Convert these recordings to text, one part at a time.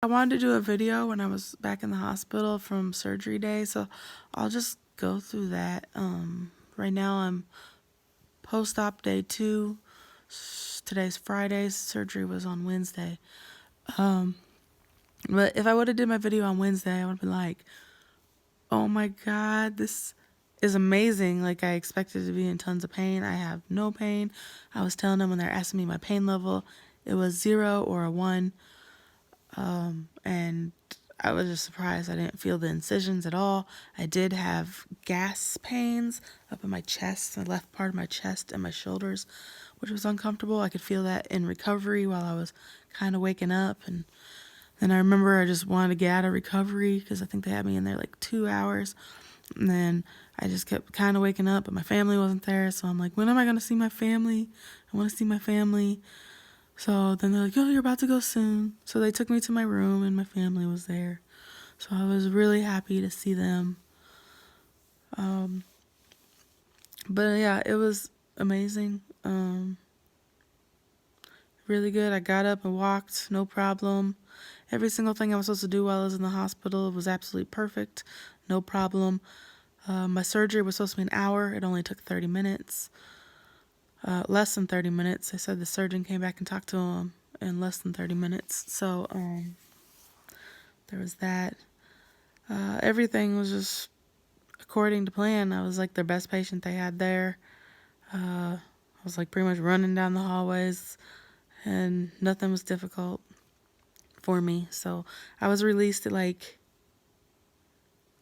I wanted to do a video when I was back in the hospital from surgery day, so I'll just go through that. Right now I'm post-op day 2. Today's Friday. Surgery was on Wednesday. But if I would have did my video on Wednesday, I would have been like, oh my God, this is amazing. Like, I expected to be in tons of pain. I have no pain. I was telling them when they're asking me my pain level, it was 0 or a 1. And I was just surprised I didn't feel the incisions at all. I did have gas pains up in my chest, the left part of my chest and my shoulders, which was uncomfortable. I could feel that in recovery while I was kind of waking up. And then I remember I just wanted to get out of recovery because I think they had me in there like 2 hours. And then I just kept kind of waking up, but my family wasn't there. So I'm like, when am I going to see my family? I want to see my family. So then they're like, oh, you're about to go soon. So they took me to my room and my family was there. So I was really happy to see them. But yeah, it was amazing. Really good. I got up and walked, no problem. Every single thing I was supposed to do while I was in the hospital was absolutely perfect, no problem. My surgery was supposed to be an hour. It only took 30 minutes. Less than 30 minutes. They said the surgeon came back and talked to him in less than 30 minutes. So there was that. Everything was just according to plan. I was like their best patient they had there. I was like pretty much running down the hallways and nothing was difficult for me. So I was released at like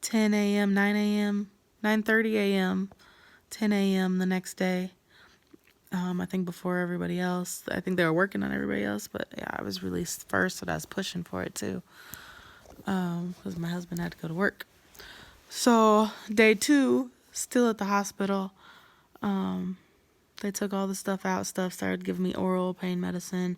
10 a.m., 9 a.m., 9:30 a.m., 10 a.m. the next day. I think before everybody else. I think they were working on everybody else, but yeah, I was released first, so I was pushing for it too, because my husband had to go to work. So day 2, still at the hospital. They took all the stuff out, started giving me oral pain medicine.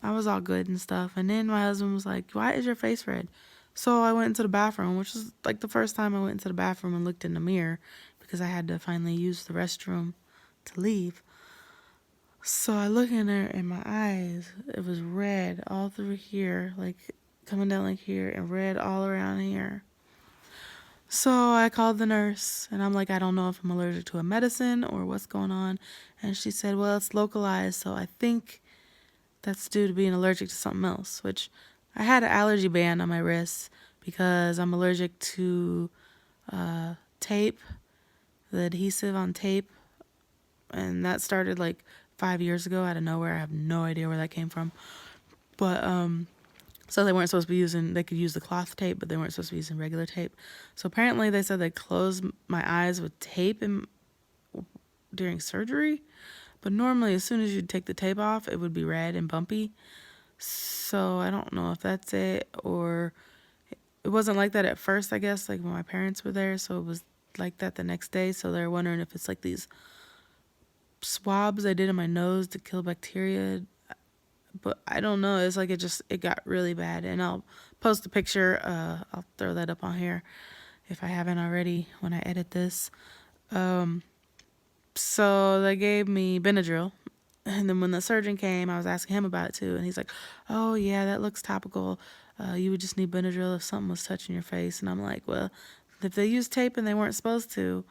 I was all good and stuff. And then my husband was like, why is your face red? So I went into the bathroom, which was like the first time I went into the bathroom and looked in the mirror because I had to finally use the restroom to leave. So I look in there and my eyes, it was red all through here, like coming down like here and red all around here. So I called the nurse and I'm like, I don't know if I'm allergic to a medicine or what's going on. And she said, well, it's localized, so I think that's due to being allergic to something else, which I had an allergy band on my wrist because I'm allergic to tape, the adhesive on tape. And that started like 5 years ago out of nowhere. I have no idea where that came from. But so they weren't supposed to be using, they could use the cloth tape, but they weren't supposed to be using regular tape. So apparently they said they closed my eyes with tape during surgery. But normally as soon as you take the tape off, it would be red and bumpy. So I don't know if that's it, or it wasn't like that at first, I guess, like when my parents were there. So it was like that the next day. So they're wondering if it's like these swabs I did in my nose to kill bacteria. But I don't know. It's like it got really bad. And I'll post a picture. I'll throw that up on here if I haven't already when I edit this. So they gave me Benadryl. And then when the surgeon came, I was asking him about it too. And he's like, oh, yeah, that looks topical. You would just need Benadryl if something was touching your face. And I'm like, well, if they used tape and they weren't supposed to.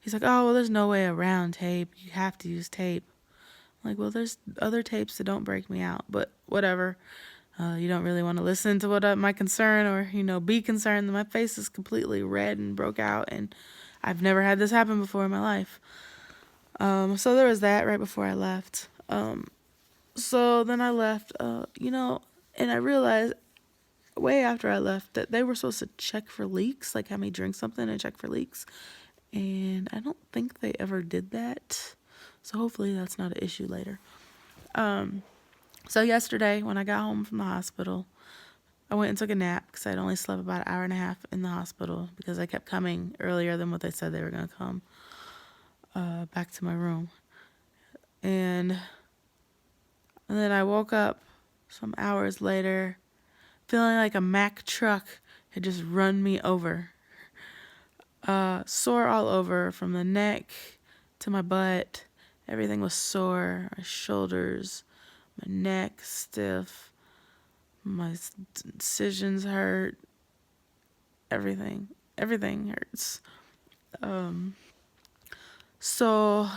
He's like, oh, well, there's no way around tape. You have to use tape. I'm like, well, there's other tapes that don't break me out. But whatever. You don't really want to listen to what my concern or, be concerned that my face is completely red and broke out. And I've never had this happen before in my life. So there was that right before I left. So then I left, and I realized way after I left that they were supposed to check for leaks, like have me drink something and check for leaks. And I don't think they ever did that. So hopefully that's not an issue later. So yesterday when I got home from the hospital, I went and took a nap because I'd only slept about an hour and a half in the hospital because I kept coming earlier than what they said they were going to come back to my room. And then I woke up some hours later feeling like a Mack truck had just run me over. Sore all over from the neck to my butt. Everything was sore. My shoulders, my neck stiff, My incisions hurt. Everything hurts. So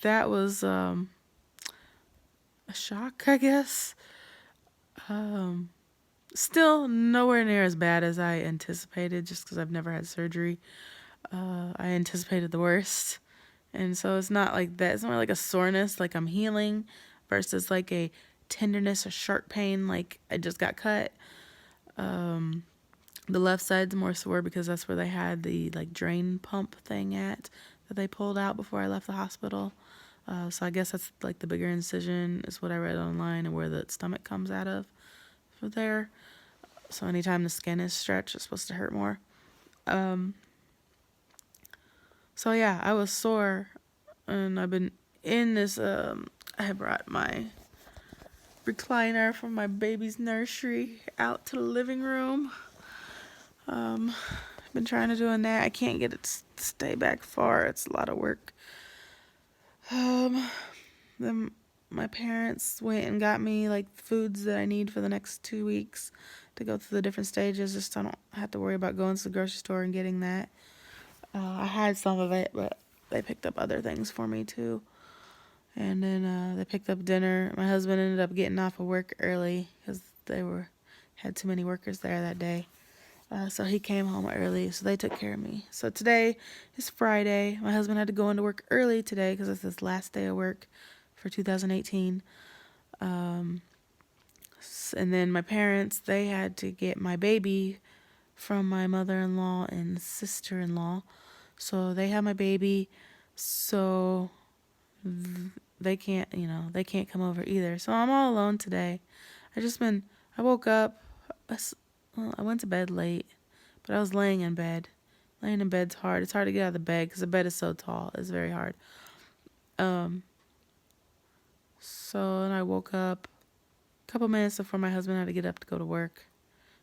that was a shock, I guess. Still nowhere near as bad as I anticipated, just because I've never had surgery. I anticipated the worst. And so it's not like that. It's not like a soreness, like I'm healing, versus like a tenderness or sharp pain, like I just got cut. The left side's more sore because that's where they had the like drain pump thing at that they pulled out before I left the hospital. So I guess that's like the bigger incision is what I read online, and where the stomach comes out of for there. So anytime the skin is stretched, it's supposed to hurt more. So yeah, I was sore, and I've been in this. I brought my recliner from my baby's nursery out to the living room. I've been trying to do a nap. I can't get it to stay back far. It's a lot of work. Then my parents went and got me like foods that I need for the next 2 weeks to go through the different stages. Just so I don't have to worry about going to the grocery store and getting that. I had some of it, but they picked up other things for me too. And then they picked up dinner. My husband ended up getting off of work early because they had too many workers there that day. So he came home early, so they took care of me. So today is Friday. My husband had to go into work early today because it's his last day of work for 2018. And then my parents, they had to get my baby from my mother-in-law and sister-in-law. So they have my baby, so they can't come over either. So I'm all alone today. I woke up, I went to bed late, but I was laying in bed. Laying in bed's hard. It's hard to get out of the bed because the bed is so tall. It's very hard. So and I woke up a couple minutes before my husband had to get up to go to work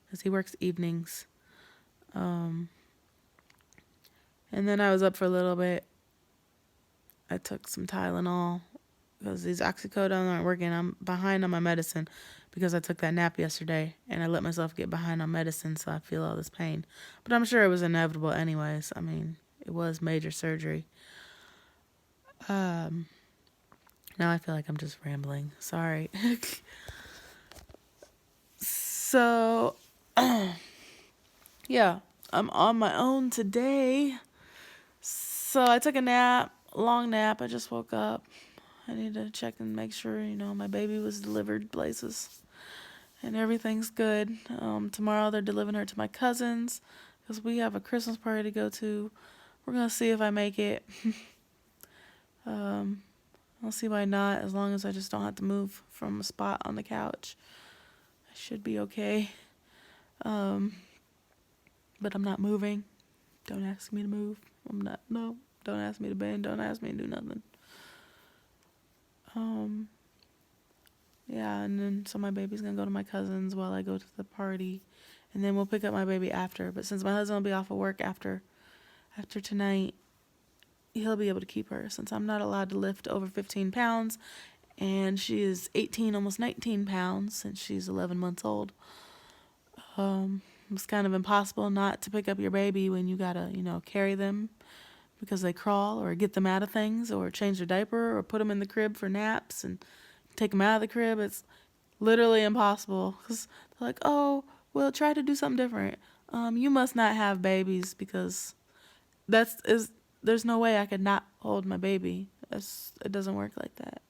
because he works evenings. And then I was up for a little bit. I took some Tylenol because these oxycodone aren't working. I'm behind on my medicine because I took that nap yesterday and I let myself get behind on medicine, so I feel all this pain. But I'm sure it was inevitable anyways. I mean, it was major surgery. Now I feel like I'm just rambling. Sorry. So, yeah, I'm on my own today. So I took a nap, long nap. I just woke up. I need to check and make sure, my baby was delivered places and everything's good. Tomorrow they're delivering her to my cousins because we have a Christmas party to go to. We're going to see if I make it. I'll see why not, as long as I just don't have to move from a spot on the couch. I should be okay. But I'm not moving. Don't ask me to move. No, don't ask me to bend. Don't ask me to do nothing. Yeah, and then so my baby's gonna go to my cousin's while I go to the party, and then we'll pick up my baby after. But since my husband will be off of work after tonight, he'll be able to keep her since I'm not allowed to lift over 15 pounds, and she is 18, almost 19 pounds since she's 11 months old. It's kind of impossible not to pick up your baby when you gotta, carry them because they crawl, or get them out of things, or change their diaper, or put them in the crib for naps and take them out of the crib. It's literally impossible because they're like, oh, well, try to do something different. You must not have babies because there's no way I could not hold my baby. It doesn't work like that.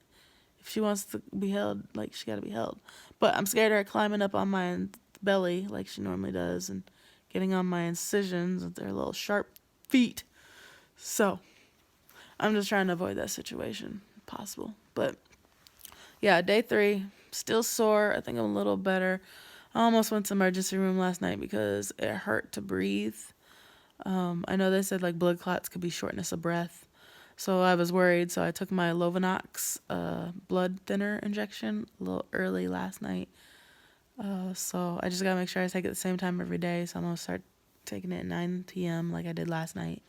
If she wants to be held, like, she got to be held. But I'm scared of her climbing up on my belly like she normally does and getting on my incisions with their little sharp feet. So I'm just trying to avoid that situation if possible. But yeah, day 3, still sore. I think I'm a little better. I almost went to emergency room last night because it hurt to breathe. I know they said like blood clots could be shortness of breath. So I was worried. So I took my Lovenox blood thinner injection a little early last night. So I just got to make sure I take it at the same time every day. So I'm going to start taking it at 9 p.m. like I did last night.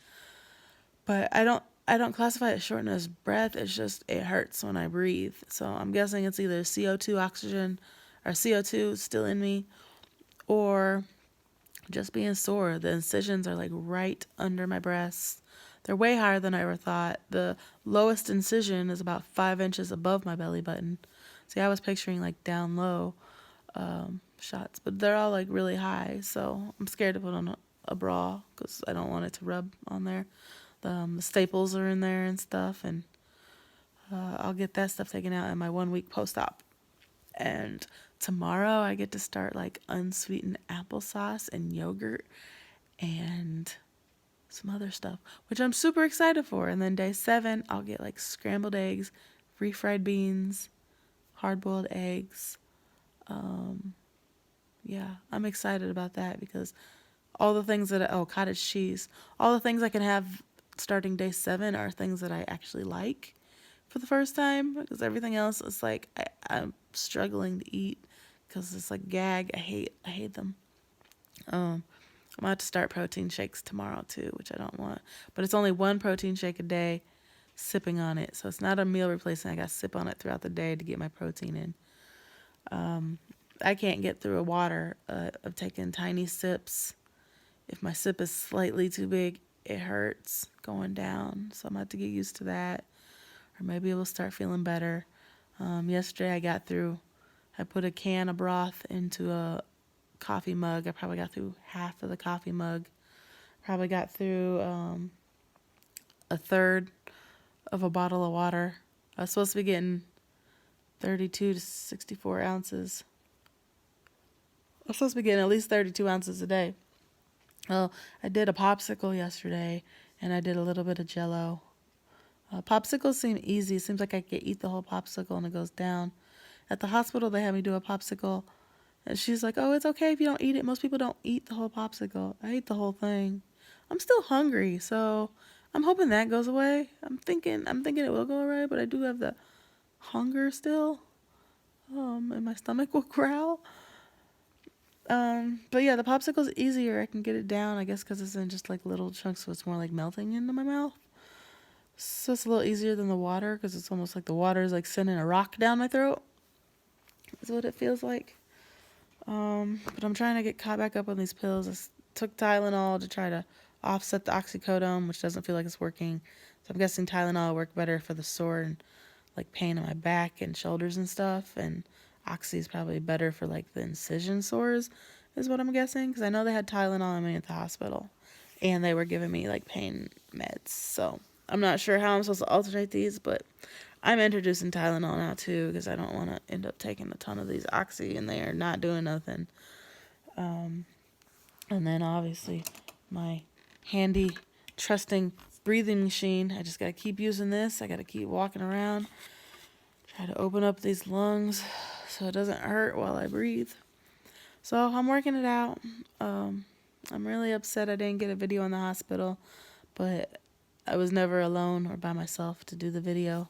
But I don't classify it as shortness of breath. It's just it hurts when I breathe. So I'm guessing it's either CO2 oxygen or CO2 still in me, or just being sore. The incisions are like right under my breasts. They're way higher than I ever thought. The lowest incision is about 5 inches above my belly button. See, I was picturing like down low shots, but they're all like really high. So I'm scared to put on a bra because I don't want it to rub on there. The staples are in there and stuff, and I'll get that stuff taken out in my 1 week post-op. And tomorrow I get to start like unsweetened applesauce and yogurt and some other stuff, which I'm super excited for. And then day 7, I'll get like scrambled eggs, refried beans, hard-boiled eggs. Yeah, I'm excited about that because all the things that, cottage cheese, all the things I can have starting day 7 are things that I actually like for the first time, because everything else is like I'm struggling to eat because it's like gag. I hate them. I'm about to start protein shakes tomorrow too, which I don't want, but it's only 1 protein shake a day, sipping on it, so it's not a meal replacement. I got to sip on it throughout the day to get my protein in. I can't get through a water. I've taken tiny sips. If my sip is slightly too big, it hurts going down, so I'm about to get used to that, or maybe it will start feeling better. Yesterday I put a can of broth into a coffee mug. I probably got through half of the coffee mug. Probably got through a third of a bottle of water. I was supposed to be getting 32 to 64 ounces. I was supposed to be getting at least 32 ounces a day. Well, I did a popsicle yesterday, and I did a little bit of Jell-O. Popsicles seem easy. It seems like I can eat the whole popsicle and it goes down. At the hospital, they had me do a popsicle, and she's like, "Oh, it's okay if you don't eat it. Most people don't eat the whole popsicle." I ate the whole thing. I'm still hungry, so I'm hoping that goes away. I'm thinking it will go away, but I do have the hunger still. And my stomach will growl. But yeah, the popsicle's easier. I can get it down, I guess, because it's in just like little chunks, so it's more like melting into my mouth. So it's a little easier than the water, because it's almost like the water is like sending a rock down my throat. Is what it feels like. But I'm trying to get caught back up on these pills. I took Tylenol to try to offset the oxycodone, which doesn't feel like it's working. So I'm guessing Tylenol will work better for the sore and like pain in my back and shoulders and stuff. And Oxy is probably better for like the incision sores, is what I'm guessing. Because I know they had Tylenol on me at the hospital, and they were giving me like pain meds. So I'm not sure how I'm supposed to alternate these, but I'm introducing Tylenol now too, because I don't want to end up taking a ton of these Oxy and they are not doing nothing. And then obviously my handy, trusting breathing machine. I just got to keep using this. I got to keep walking around. Try to open up these lungs so it doesn't hurt while I breathe. So I'm working it out. I'm really upset I didn't get a video in the hospital, but I was never alone or by myself to do the video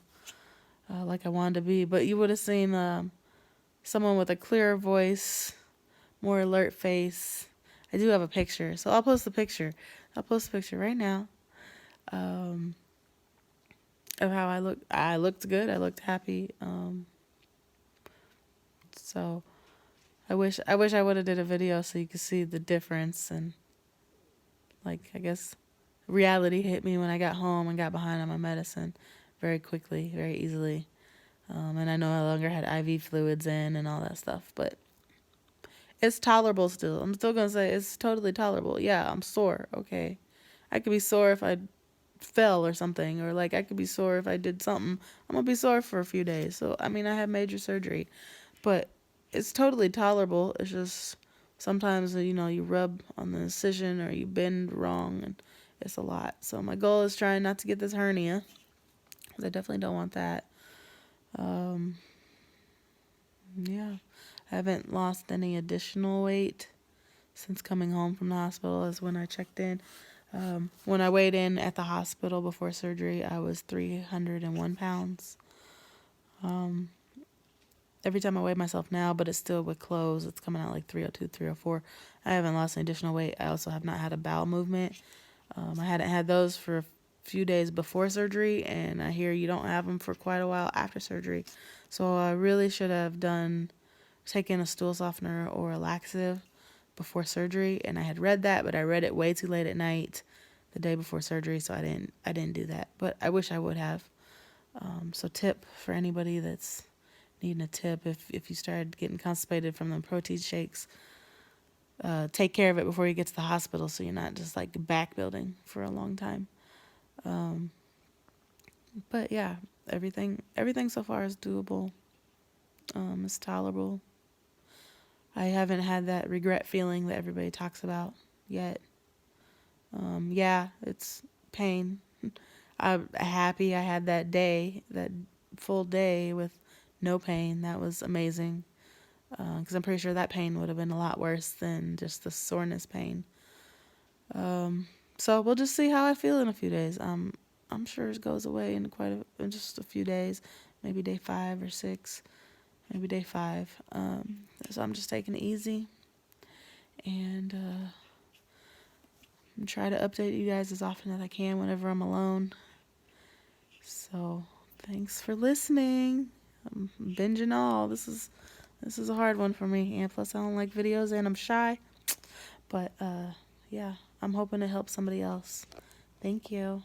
like I wanted to be. But you would have seen someone with a clearer voice, more alert face. I do have a picture, so I'll post the picture. I'll post the picture right now of how I look. I looked good. I looked happy. So I wish I would have did a video so you could see the difference. And like, I guess reality hit me when I got home and got behind on my medicine very quickly, very easily. And I no longer had IV fluids in and all that stuff, but it's tolerable still. I'm still going to say it's totally tolerable. Yeah, I'm sore. Okay. I could be sore if I fell or something, or like I could be sore if I did something. I'm going to be sore for a few days. So, I mean, I had major surgery, but it's totally tolerable. It's just sometimes, you rub on the incision or you bend wrong, and it's a lot. So my goal is trying not to get this hernia, because I definitely don't want that. Yeah. I haven't lost any additional weight since coming home from the hospital, as when I checked in. When I weighed in at the hospital before surgery, I was 301 pounds. Every time I weigh myself now, but it's still with clothes, it's coming out like 302, 304. I haven't lost any additional weight. I also have not had a bowel movement. I hadn't had those for a few days before surgery, and I hear you don't have them for quite a while after surgery. So I really should have done taking a stool softener or a laxative before surgery, and I had read that, but I read it way too late at night the day before surgery, so I didn't do that. But I wish I would have. So tip for anybody that's needing a tip, if you started getting constipated from the protein shakes, take care of it before you get to the hospital, so you're not just like back building for a long time. But yeah, everything so far is doable. It's tolerable. I haven't had that regret feeling that everybody talks about yet. Yeah, it's pain. I'm happy I had that full day with no pain. That was amazing. Because I'm pretty sure that pain would have been a lot worse than just the soreness pain. So we'll just see how I feel in a few days. I'm sure it goes away in just a few days, maybe day 5 or 6, maybe day 5. So I'm just taking it easy, and try to update you guys as often as I can whenever I'm alone. So thanks for listening. I'm binging all. This is a hard one for me, and plus I don't like videos and I'm shy. But yeah, I'm hoping to help somebody else. Thank you.